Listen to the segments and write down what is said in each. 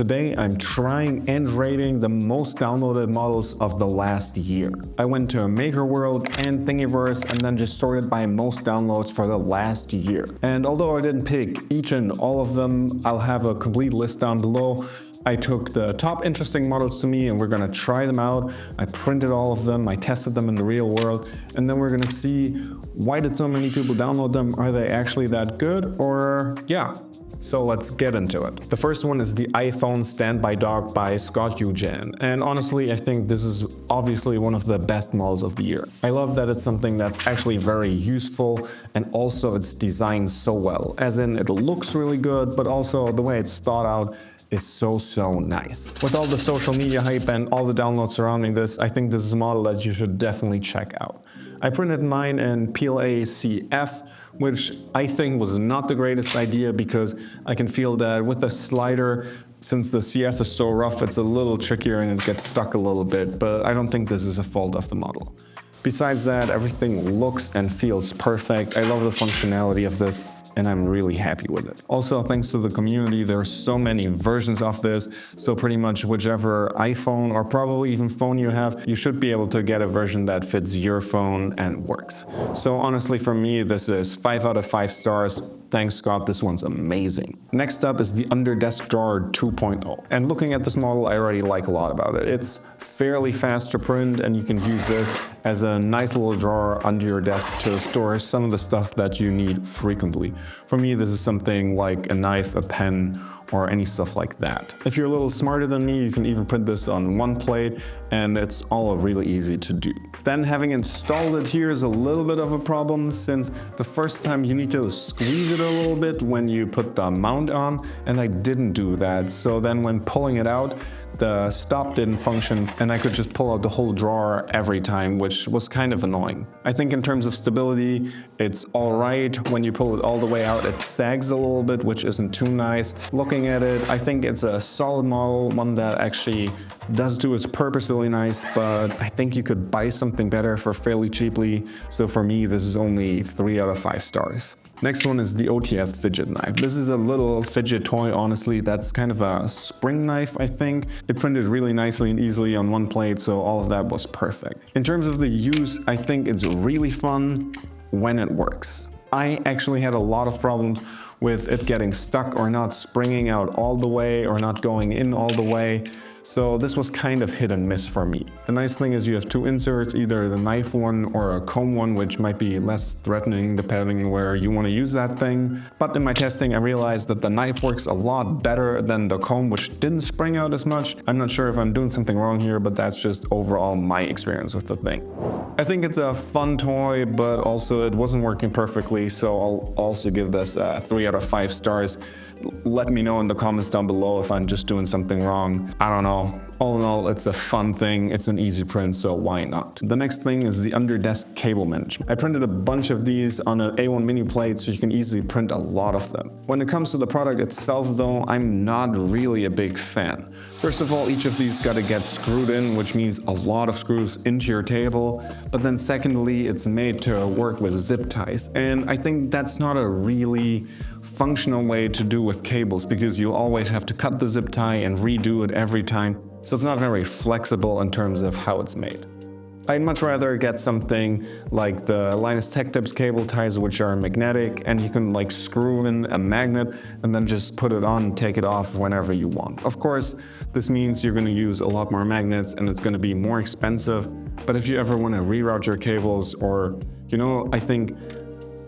Today I'm trying and rating the most downloaded models of the last year. I went to Maker World and Thingiverse and then just sorted by most downloads for the last year. And although I didn't pick each and all of them, I'll have a complete list down below. I took the top interesting models to me and we're gonna try them out. I printed all of them, I tested them in the real world, and then we're gonna see why did so many people download them? Are they actually that good? Or yeah. So let's get into it. The first one is the iPhone Standby Dock by Scott Eugen. And honestly, I think this is obviously one of the best models of the year. I love that it's something that's actually very useful and also it's designed so well. As in, it looks really good, but also the way it's thought out is so nice. With all the social media hype and all the downloads surrounding this, I think this is a model that you should definitely check out. I printed mine in PLA CF, which I think was not the greatest idea because I can feel that with the slider, since the CF is so rough, it's a little trickier and it gets stuck a little bit, but I don't think this is a fault of the model. Besides that, everything looks and feels perfect. I love the functionality of this, and I'm really happy with it. Also, thanks to the community, there are so many versions of this, so pretty much whichever iPhone or probably even phone you have, you should be able to get a version that fits your phone and works. So honestly, for me, this is 5 out of 5 stars. Thanks, Scott, this one's amazing. Next up is the Under Desk Drawer 2.0. And looking at this model, I already like a lot about it. It's fairly fast to print and you can use this as a nice little drawer under your desk to store some of the stuff that you need frequently. For me, this is something like a knife, a pen, or any stuff like that. If you're a little smarter than me, you can even print this on one plate and it's all really easy to do. Then having installed it here is a little bit of a problem since the first time you need to squeeze it a little bit when you put the mount on, and I didn't do that. So then when pulling it out, the stop didn't function and I could just pull out the whole drawer every time, which was kind of annoying. I think in terms of stability, it's all right. When you pull it all the way out, it sags a little bit, which isn't too nice. Looking at it, I think it's a solid model, one that actually does do its purpose really nice, but I think you could buy something better for fairly cheaply. So for me, this is only 3 out of 5 stars. Next one is the OTF Fidget Knife. This is a little fidget toy, honestly, that's kind of a spring knife, I think. It printed really nicely and easily on one plate, so all of that was perfect. In terms of the use, I think it's really fun when it works. I actually had a lot of problems with it getting stuck or not springing out all the way or not going in all the way. So this was kind of hit and miss for me. The nice thing is you have 2 inserts, either the knife one or a comb one, which might be less threatening depending where you want to use that thing. But in my testing, I realized that the knife works a lot better than the comb, which didn't spring out as much. I'm not sure if I'm doing something wrong here, but that's just overall my experience with the thing. I think it's a fun toy, but also it wasn't working perfectly, so I'll also give this 3 out of 5 stars. Let me know in the comments down below if I'm just doing something wrong. I don't know. All in all, it's a fun thing. It's an easy print, so why not? The next thing is the Under Desk Cable Management. I printed a bunch of these on an A1 mini plate, so you can easily print a lot of them. When it comes to the product itself, though, I'm not really a big fan. First of all, each of these gotta get screwed in, which means a lot of screws into your table. But then secondly, it's made to work with zip ties. And I think that's not a really functional way to do with cables because you'll always have to cut the zip tie and redo it every time. So it's not very flexible in terms of how it's made. I'd much rather get something like the Linus Tech Tips cable ties, which are magnetic and you can like screw in a magnet and then just put it on and take it off whenever you want. Of course, this means you're going to use a lot more magnets and it's going to be more expensive. But if you ever want to reroute your cables or, I think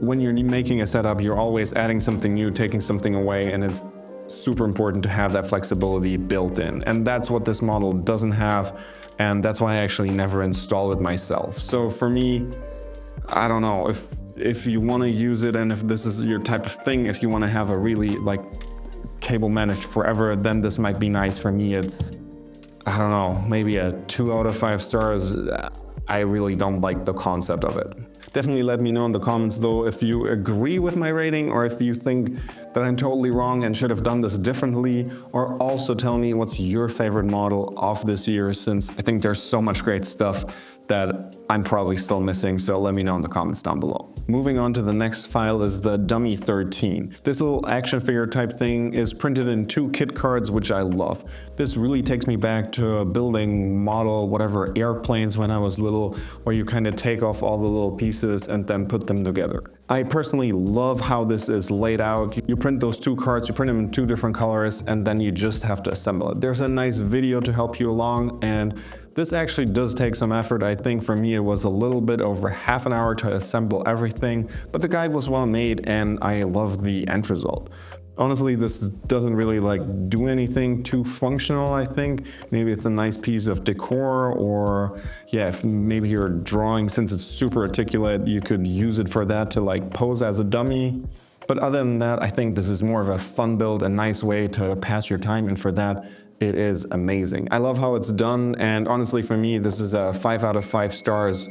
when you're making a setup, you're always adding something new, taking something away, and it's super important to have that flexibility built in. And that's what this model doesn't have, and that's why I actually never installed it myself. So for me, I don't know, if you want to use it and if this is your type of thing, if you want to have a really cable managed forever, then this might be nice. For me, it's, I don't know, maybe a 2 out of 5 stars. I really don't like the concept of it. Definitely let me know in the comments though if you agree with my rating or if you think that I'm totally wrong and should have done this differently, or also tell me what's your favorite model of this year, since I think there's so much great stuff that I'm probably still missing, so let me know in the comments down below. Moving on to the next file is the Dummy 13. This little action figure type thing is printed in 2 kit cards, which I love. This really takes me back to building model whatever airplanes when I was little, where you kind of take off all the little pieces and then put them together. I personally love how this is laid out. You print those 2 cards, you print them in 2 different colors, and then you just have to assemble it. There's a nice video to help you along, and this actually does take some effort. I think for me it was a little bit over half an hour to assemble everything, but the guide was well made and I love the end result. Honestly, this doesn't really do anything too functional, I think. Maybe it's a nice piece of decor, or yeah, if maybe you're drawing, since it's super articulate, you could use it for that to pose as a dummy. But other than that, I think this is more of a fun build, a nice way to pass your time, and for that, it is amazing. I love how it's done, and honestly for me, this is a 5 out of 5 stars.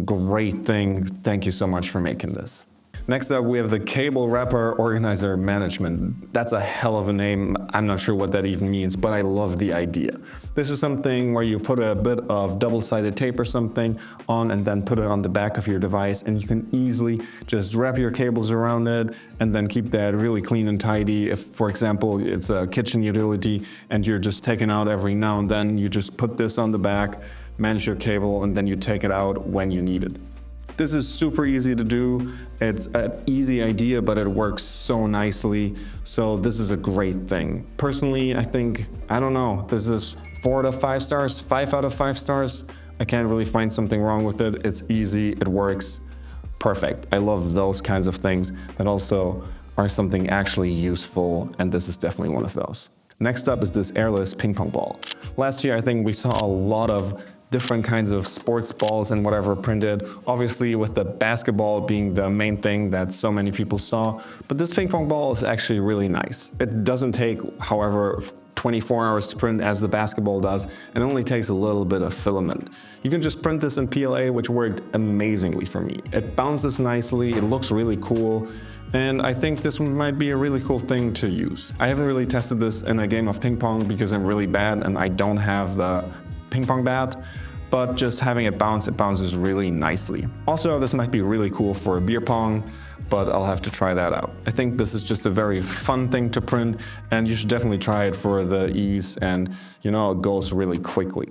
Great thing. Thank you so much for making this. Next up, we have the Cable Wrapper Organizer Management. That's a hell of a name. I'm not sure what that even means, but I love the idea. This is something where you put a bit of double-sided tape or something on and then put it on the back of your device, and you can easily just wrap your cables around it and then keep that really clean and tidy. If, for example, it's a kitchen utility and you're just taking out every now and then, you just put this on the back, manage your cable, and then you take it out when you need it. This is super easy to do. It's an easy idea, but it works so nicely. So this is a great thing. Personally, I think, I don't know, this is 4 out of 5 stars, 5 out of 5 stars. I can't really find something wrong with it. It's easy, it works, perfect. I love those kinds of things that also are something actually useful, and this is definitely one of those. Next up is this Airless ping pong ball. Last year, I think we saw a lot of different kinds of sports balls and whatever printed, obviously with the basketball being the main thing that so many people saw, but this ping pong ball is actually really nice. It doesn't take, however, 24 hours to print as the basketball does, and only takes a little bit of filament. You can just print this in PLA, which worked amazingly for me. It bounces nicely, it looks really cool, and I think this one might be a really cool thing to use. I haven't really tested this in a game of ping pong because I'm really bad and I don't have the ping pong bat, but just having it bounces really nicely. Also, this might be really cool for a beer pong, but I'll have to try that out. I think this is just a very fun thing to print, and you should definitely try it for the ease, and it goes really quickly.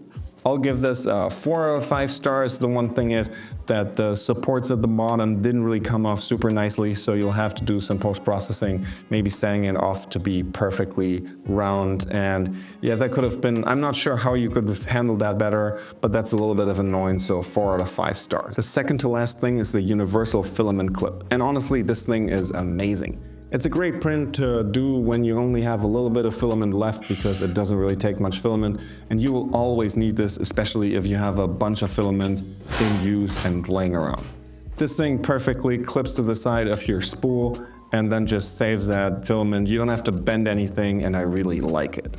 I'll give this 4 out of 5 stars. The one thing is that the supports at the bottom didn't really come off super nicely, so you'll have to do some post-processing, maybe setting it off to be perfectly round. And yeah, that could have been, I'm not sure how you could have handled that better, but that's a little bit of annoyance, so 4 out of 5 stars. The second to last thing is the universal filament clip. And honestly, this thing is amazing. It's a great print to do when you only have a little bit of filament left, because it doesn't really take much filament, and you will always need this, especially if you have a bunch of filament in use and laying around. This thing perfectly clips to the side of your spool and then just saves that filament. You don't have to bend anything, and I really like it.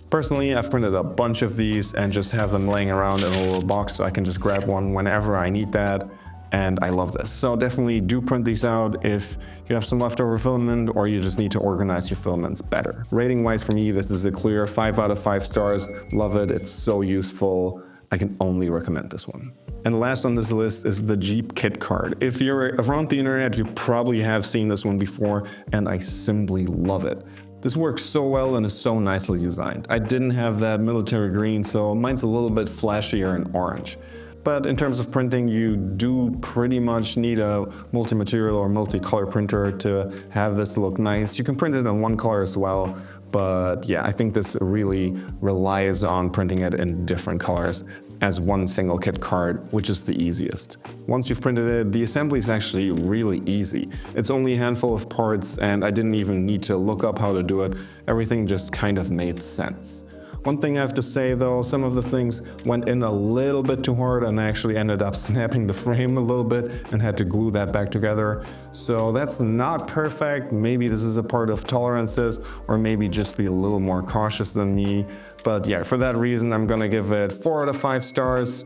Personally, I've printed a bunch of these and just have them laying around in a little box so I can just grab one whenever I need that. And I love this. So definitely do print these out if you have some leftover filament or you just need to organize your filaments better. Rating wise for me, this is a clear 5 out of 5 stars. Love it, it's so useful. I can only recommend this one. And last on this list is the Jeep kit card. If you're around the internet, you probably have seen this one before, and I simply love it. This works so well and is so nicely designed. I didn't have that military green, so mine's a little bit flashier and orange. But in terms of printing, you do pretty much need a multi-material or multi-color printer to have this look nice. You can print it in one color as well, but yeah, I think this really relies on printing it in different colors as one single kit card, which is the easiest. Once you've printed it, the assembly is actually really easy. It's only a handful of parts, and I didn't even need to look up how to do it. Everything just kind of made sense. One thing I have to say though, some of the things went in a little bit too hard and I actually ended up snapping the frame a little bit and had to glue that back together. So that's not perfect. Maybe this is a part of tolerances, or maybe just be a little more cautious than me. But yeah, for that reason, I'm gonna give it 4 out of 5 stars.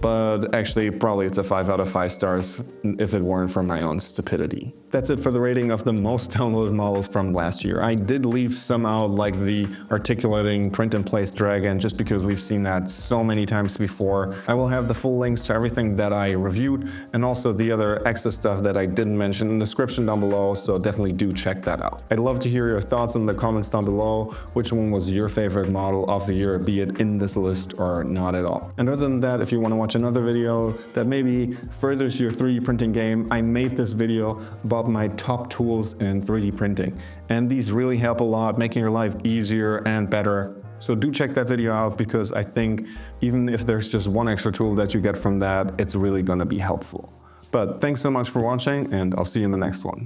but actually probably it's a 5 out of 5 stars if it weren't for my own stupidity. That's it for the rating of the most downloaded models from last year. I did leave some out, like the articulating print-in-place dragon, just because we've seen that so many times before. I will have the full links to everything that I reviewed and also the other extra stuff that I didn't mention in the description down below, so definitely do check that out. I'd love to hear your thoughts in the comments down below. Which one was your favorite model of the year, be it in this list or not at all? And other than that, if you want to watch another video that maybe furthers your 3D printing game, I made this video about my top tools in 3D printing. And these really help a lot, making your life easier and better. So do check that video out, because I think even if there's just one extra tool that you get from that, it's really going to be helpful. But thanks so much for watching, and I'll see you in the next one.